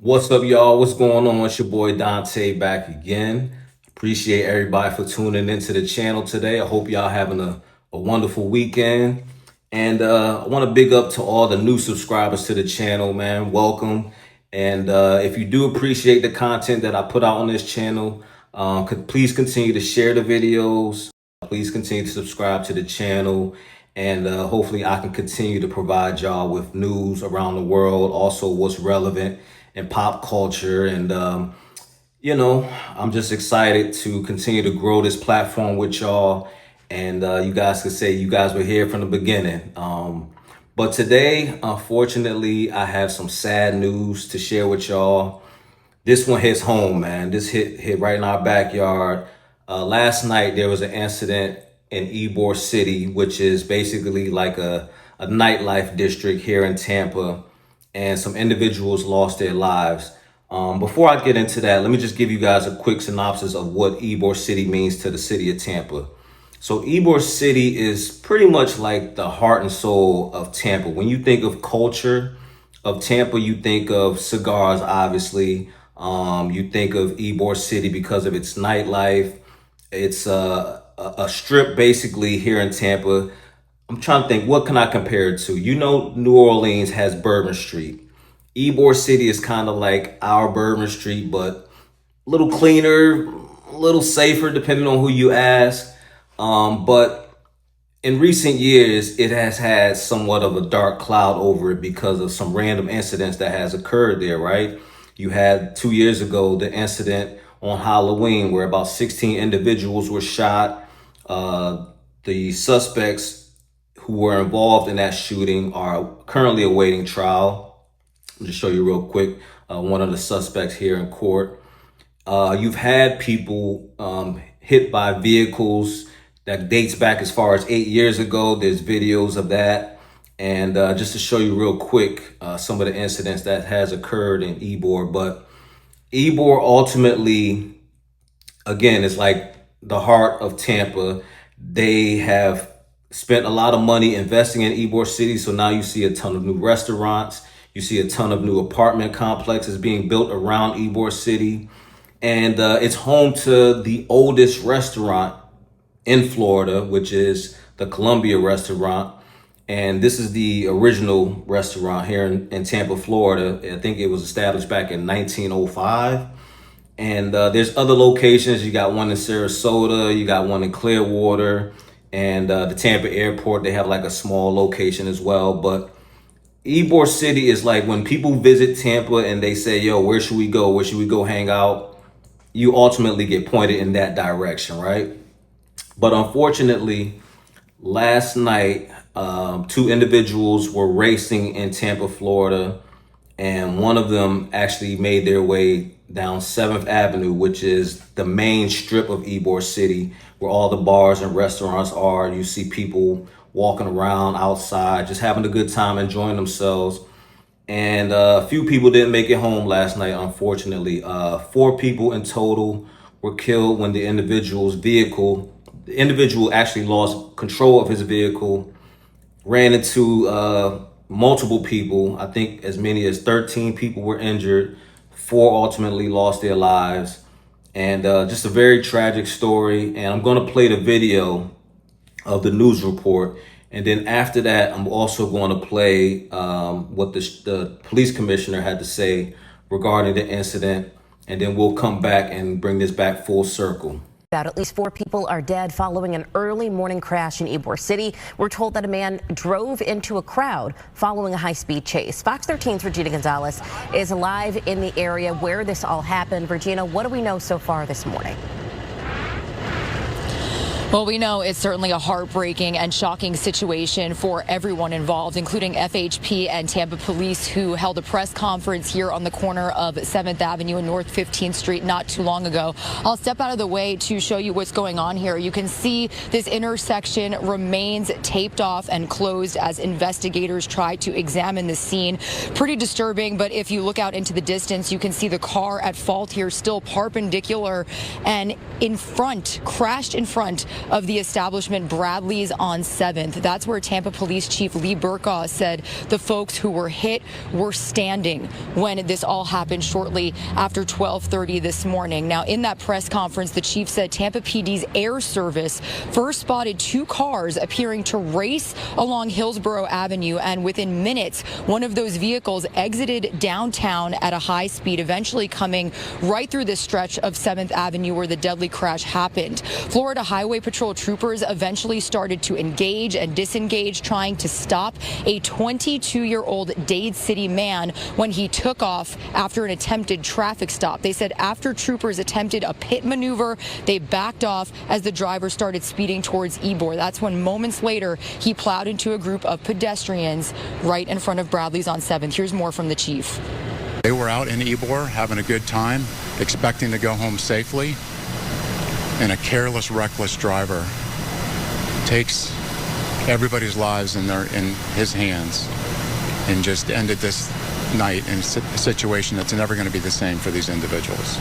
What's up, y'all? What's going on? It's your boy Dante back again. Appreciate everybody for tuning into the channel today. I hope y'all having a wonderful weekend. And I want to big up to all the new subscribers to the channel, man. Welcome. And if you do appreciate the content that I put out on this channel, please continue to share the videos. Please continue to subscribe to the channel. And hopefully I can continue to provide y'all with news around the world, also what's relevant in pop culture. And, I'm just excited to continue to grow this platform with y'all. And you guys could say you guys were here from the beginning. But today, unfortunately, I have some sad news to share with y'all. This one hits home, man. This hit right in our backyard. Last night, there was an incident in Ybor City, which is basically like a nightlife district here in Tampa, and some individuals lost their lives. Before I get into that, let me just give you guys a quick synopsis of what Ybor City means to the city of Tampa. So Ybor City is pretty much like the heart and soul of Tampa. When you think of culture of Tampa, you think of cigars, obviously. You think of Ybor City because of its nightlife. It's a strip basically here in Tampa. I'm trying to think, what can I compare it to? You know, New Orleans has Bourbon Street. Ybor City is kind of like our Bourbon Street, but a little cleaner, a little safer, depending on who you ask. But in recent years, it has had somewhat of a dark cloud over it because of some random incidents that has occurred there, right? You had 2 years ago, the incident on Halloween where about 16 individuals were shot. The suspects who were involved in that shooting are currently awaiting trial. I'll just show you real quick one of the suspects here in court. You've had people hit by vehicles that dates back as far as 8 years ago. There's videos of that. And just to show you real quick some of the incidents that has occurred in Ybor. But Ybor ultimately, again, is like the heart of Tampa. They have spent a lot of money investing in Ybor City. So now you see a ton of new restaurants. You see a ton of new apartment complexes being built around Ybor City. And it's home to the oldest restaurant in Florida, which is the Columbia restaurant. And this is the original restaurant here in Tampa, Florida. I think it was established back in 1905. And there's other locations. You got one in Sarasota, you got one in Clearwater, and the Tampa airport, they have like a small location as well. But Ybor City is like when people visit Tampa and they say, yo, where should we go? Where should we go hang out? You ultimately get pointed in that direction, right? But unfortunately, last night, two individuals were racing in Tampa, Florida, and one of them actually made their way down 7th Avenue, which is the main strip of Ybor City, where all the bars and restaurants are. You see people walking around outside, just having a good time, enjoying themselves. And a few people didn't make it home last night, unfortunately. 4 people in total were killed when the individual actually lost control of his vehicle, ran into multiple people. I think as many as 13 people were injured. 4 ultimately lost their lives. And just a very tragic story. And I'm going to play the video of the news report. And then after that, I'm also going to play what the police commissioner had to say regarding the incident. And then we'll come back and bring this back full circle. At least 4 people are dead following an early morning crash in Ybor City. We're told that a man drove into a crowd following a high-speed chase. Fox 13's Regina Gonzalez is live in the area where this all happened. Regina, what do we know so far this morning? Well, we know it's certainly a heartbreaking and shocking situation for everyone involved, including FHP and Tampa Police, who held a press conference here on the corner of 7th Avenue and North 15th Street not too long ago. I'll step out of the way to show you what's going on here. You can see this intersection remains taped off and closed as investigators try to examine the scene. Pretty disturbing, but if you look out into the distance, you can see the car at fault here still perpendicular and crashed in front of the establishment Bradley's on 7th. That's where Tampa Police Chief 𝐊𝐈𝐋𝐋𝐒 said the folks who were hit were standing when this all happened shortly after 12:30 this morning. Now, in that press conference, the chief said Tampa PD's air service first spotted two cars appearing to race along Hillsborough Avenue, and within minutes, one of those vehicles exited downtown at a high speed, eventually coming right through the stretch of 7th Avenue where the deadly crash happened. Florida Highway Patrol troopers eventually started to engage and disengage, trying to stop a 22-year-old Dade City man when he took off after an attempted traffic stop. They said after troopers attempted a pit maneuver, they backed off as the driver started speeding towards Ybor. That's when moments later he plowed into a group of pedestrians right in front of Bradley's on 7th. Here's more from the chief. They were out in Ybor having a good time, expecting to go home safely, and a careless, reckless driver takes everybody's lives in his hands and just ended this night in a situation that's never going to be the same for these individuals.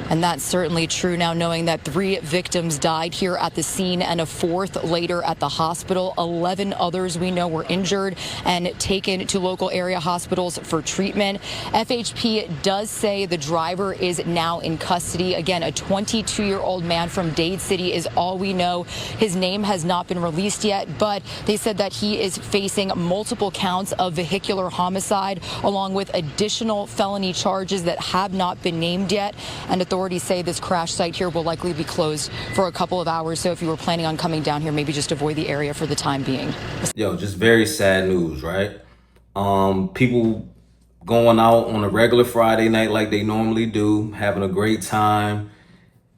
And that's certainly true now, knowing that 3 victims died here at the scene and a 4th later at the hospital. 11 others we know were injured and taken to local area hospitals for treatment. FHP does say the driver is now in custody. Again, a 22-year-old man from Dade City is all we know. His name has not been released yet, but they said that he is facing multiple counts of vehicular homicide along with additional felony charges that have not been named yet. And authorities say this crash site here will likely be closed for a couple of hours. So if you were planning on coming down here, maybe just avoid the area for the time being. Yo, just very sad news, right? People going out on a regular Friday night like they normally do, having a great time,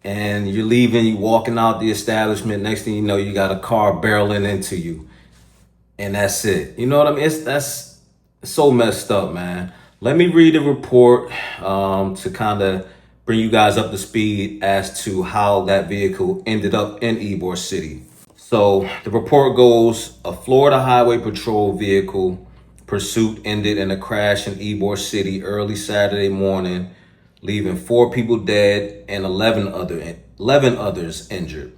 and you're leaving, you walking out the establishment. Next thing you know, you got a car barreling into you, and that's it. You know what I mean? That's so messed up, man. Let me read the report to kind of bring you guys up to speed as to how that vehicle ended up in Ybor City. So the report goes, a Florida Highway Patrol vehicle pursuit ended in a crash in Ybor City early Saturday morning, leaving 4 people dead and 11 others injured.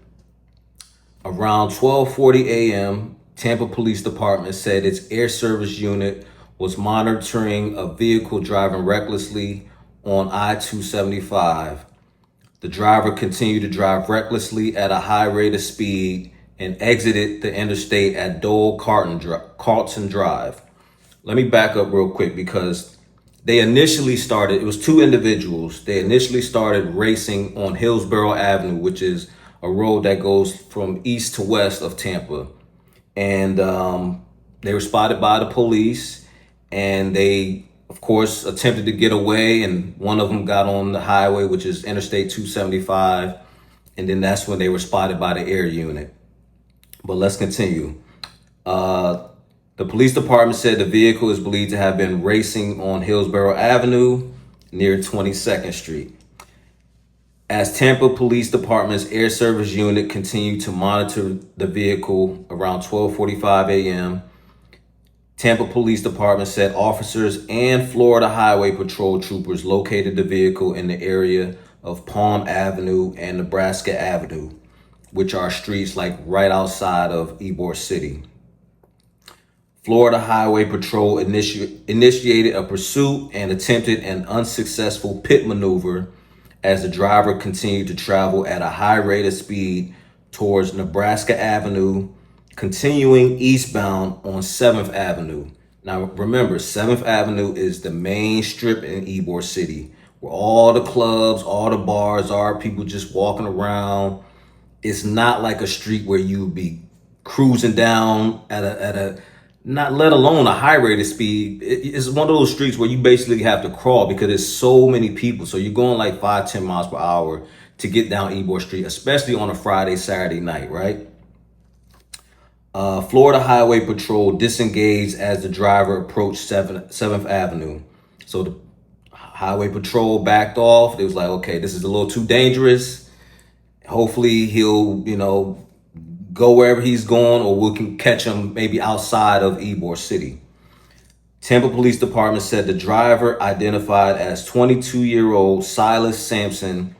Around 12:40 a.m., Tampa Police Department said its air service unit was monitoring a vehicle driving recklessly on I-275. The driver continued to drive recklessly at a high rate of speed and exited the interstate at Dole Carlton Drive. Let me back up real quick because they initially started, it was 2 individuals. They initially started racing on Hillsborough Avenue, which is a road that goes from east to west of Tampa. And they were spotted by the police, and they, of course, attempted to get away, and one of them got on the highway, which is Interstate 275, and then that's when they were spotted by the air unit. But let's continue. The police department said the vehicle is believed to have been racing on Hillsborough Avenue near 22nd Street. As Tampa Police Department's air service unit continued to monitor the vehicle around 12:45 a.m., Tampa Police Department said officers and Florida Highway Patrol troopers located the vehicle in the area of Palm Avenue and Nebraska Avenue, which are streets like right outside of Ybor City. Florida Highway Patrol initiated a pursuit and attempted an unsuccessful pit maneuver as the driver continued to travel at a high rate of speed towards Nebraska Avenue, continuing eastbound on 7th Avenue. Now remember, 7th Avenue is the main strip in Ybor City, where all the clubs, all the bars are, people just walking around. It's not like a street where you would be cruising down at a not let alone a high rate of speed. It's one of those streets where you basically have to crawl because there's so many people. So you're going like 5-10 miles per hour to get down Ybor Street, especially on a Friday, Saturday night, right? Florida Highway Patrol disengaged as the driver approached 7th Avenue. So the Highway Patrol backed off. They was like, okay, this is a little too dangerous. Hopefully he'll, go wherever he's going, or we can catch him maybe outside of Ybor City. Tampa Police Department said the driver, identified as 22-year-old Silas Sampson,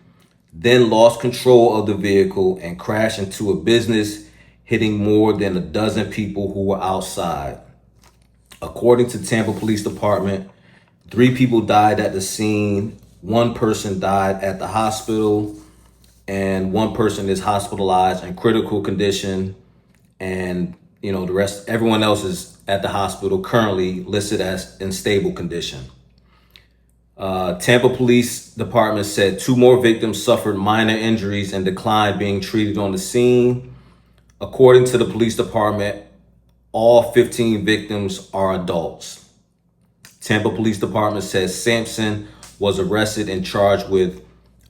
then lost control of the vehicle and crashed into a business, hitting more than a dozen people who were outside. According to Tampa Police Department, 3 people died at the scene, 1 person died at the hospital, and 1 person is hospitalized in critical condition. And, the rest, everyone else is at the hospital currently listed as in stable condition. Tampa Police Department said 2 more victims suffered minor injuries and declined being treated on the scene. According to the police department, all 15 victims are adults. Tampa Police Department says Sampson was arrested and charged with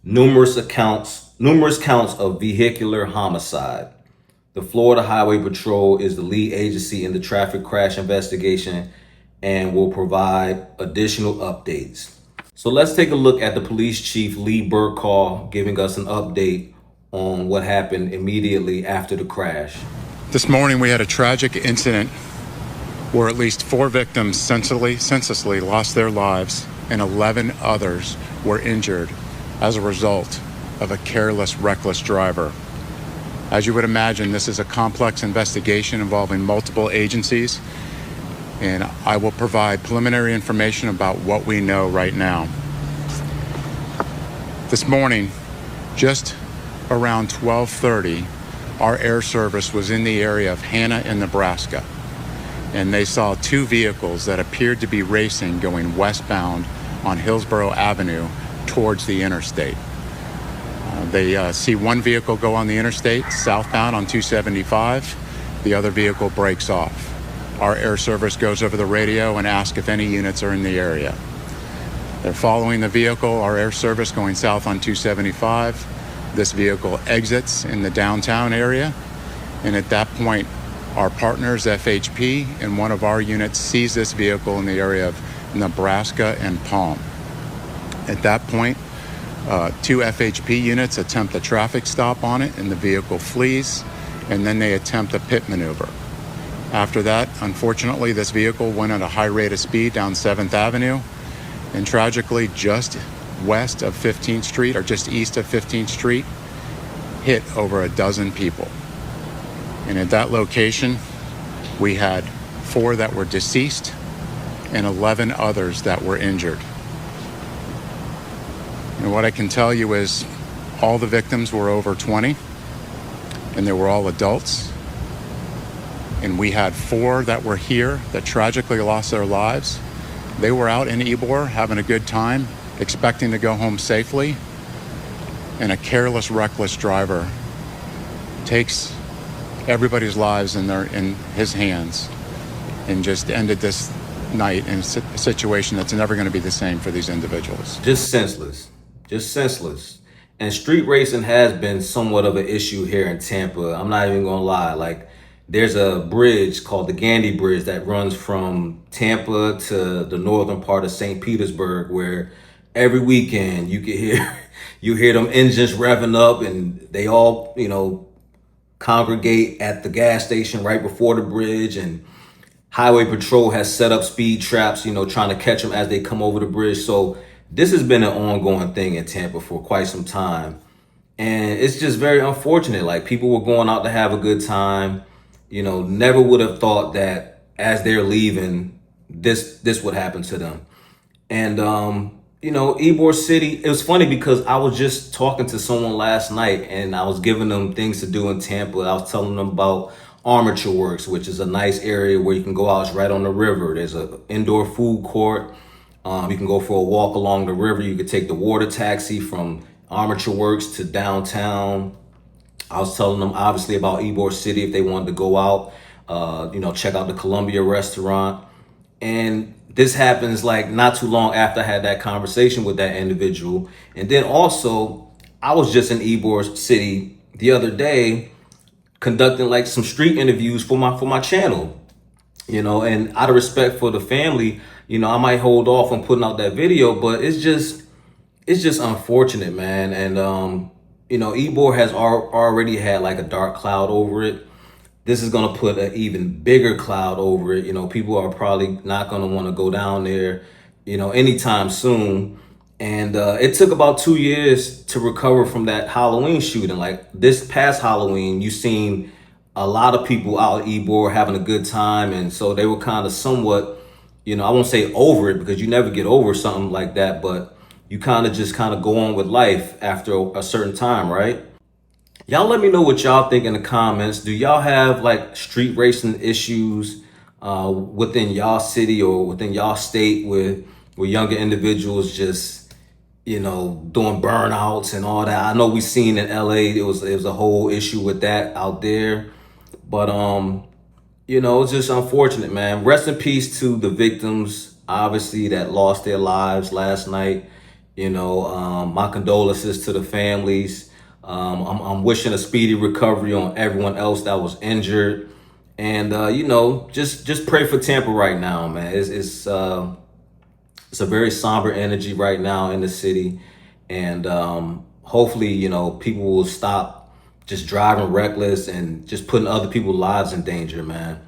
numerous counts of vehicular homicide. The Florida Highway Patrol is the lead agency in the traffic crash investigation and will provide additional updates. So let's take a look at the police chief, Lee Burkall, giving us an update on what happened immediately after the crash. This morning we had a tragic incident where at least 4 victims senselessly lost their lives and 11 others were injured as a result of a careless, reckless driver. As you would imagine, this is a complex investigation involving multiple agencies, and I will provide preliminary information about what we know right now. This morning, just around 12:30, our air service was in the area of Hanna in Nebraska, and they saw 2 vehicles that appeared to be racing going westbound on Hillsborough Avenue towards the interstate. They see 1 vehicle go on the interstate southbound on 275. The other vehicle breaks off. Our air service goes over the radio and asks if any units are in the area. They're following the vehicle, our air service, going south on 275. This vehicle exits in the downtown area, and at that point, our partners, FHP, and one of our units sees this vehicle in the area of Nebraska and Palm. At that point, 2 FHP units attempt a traffic stop on it, and the vehicle flees, and then they attempt a pit maneuver. After that, unfortunately, this vehicle went at a high rate of speed down 7th Avenue, and tragically, just west of 15th Street, or just east of 15th Street, hit over a dozen people. And at that location, we had 4 that were deceased and 11 others that were injured. And what I can tell you is all the victims were over 20, and they were all adults. And we had 4 that were here that tragically lost their lives. They were out in Ybor having a good time, expecting to go home safely, and a careless, reckless driver takes everybody's lives in his hands and just ended this night in a situation that's never going to be the same for these individuals. Just senseless. And street racing has been somewhat of an issue here in Tampa. I'm not even gonna lie. Like, there's a bridge called the Gandy Bridge that runs from Tampa to the northern part of St. Petersburg, where every weekend you hear them engines revving up, and they all, congregate at the gas station right before the bridge, and Highway Patrol has set up speed traps, trying to catch them as they come over the bridge. So this has been an ongoing thing in Tampa for quite some time. And it's just very unfortunate. Like, people were going out to have a good time. Never would have thought that as they're leaving, this would happen to them. And, Ybor City, it was funny because I was just talking to someone last night, and I was giving them things to do in Tampa. I was telling them about Armature Works, which is a nice area where you can go out. It's right on the river. There's an indoor food court. You can go for a walk along the river. You could take the water taxi from Armature Works to downtown. I was telling them obviously about Ybor City if they wanted to go out, check out the Columbia restaurant. And this happens like not too long after I had that conversation with that individual. And then also, I was just in Ybor City the other day conducting like some street interviews for my channel, and out of respect for the family, I might hold off on putting out that video, but it's just unfortunate, man. And, Ybor has already had like a dark cloud over it. This is going to put an even bigger cloud over it. People are probably not going to want to go down there, anytime soon. And it took about 2 years to recover from that Halloween shooting. Like this past Halloween, you seen a lot of people out at Ybor having a good time. And so they were kind of somewhat, I won't say over it, because you never get over something like that, but you kind of go on with life after a certain time, right? Y'all let me know what y'all think in the comments. Do y'all have like street racing issues within y'all city or within y'all state where younger individuals just, doing burnouts and all that? I know we seen in LA, it was a whole issue with that out there. But, it's just unfortunate, man. Rest in peace to the victims, obviously, that lost their lives last night. My condolences to the families. I'm wishing a speedy recovery on everyone else that was injured. And, just pray for Tampa right now, man. It's a very somber energy right now in the city. And hopefully, people will stop just driving reckless and just putting other people's lives in danger, man.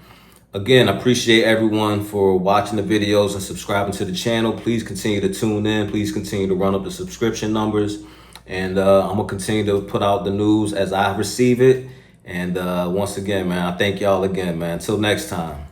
Again, I appreciate everyone for watching the videos and subscribing to the channel. Please continue to tune in. Please continue to run up the subscription numbers. And I'm going to continue to put out the news as I receive it. And once again, man, I thank y'all again, man. Until next time.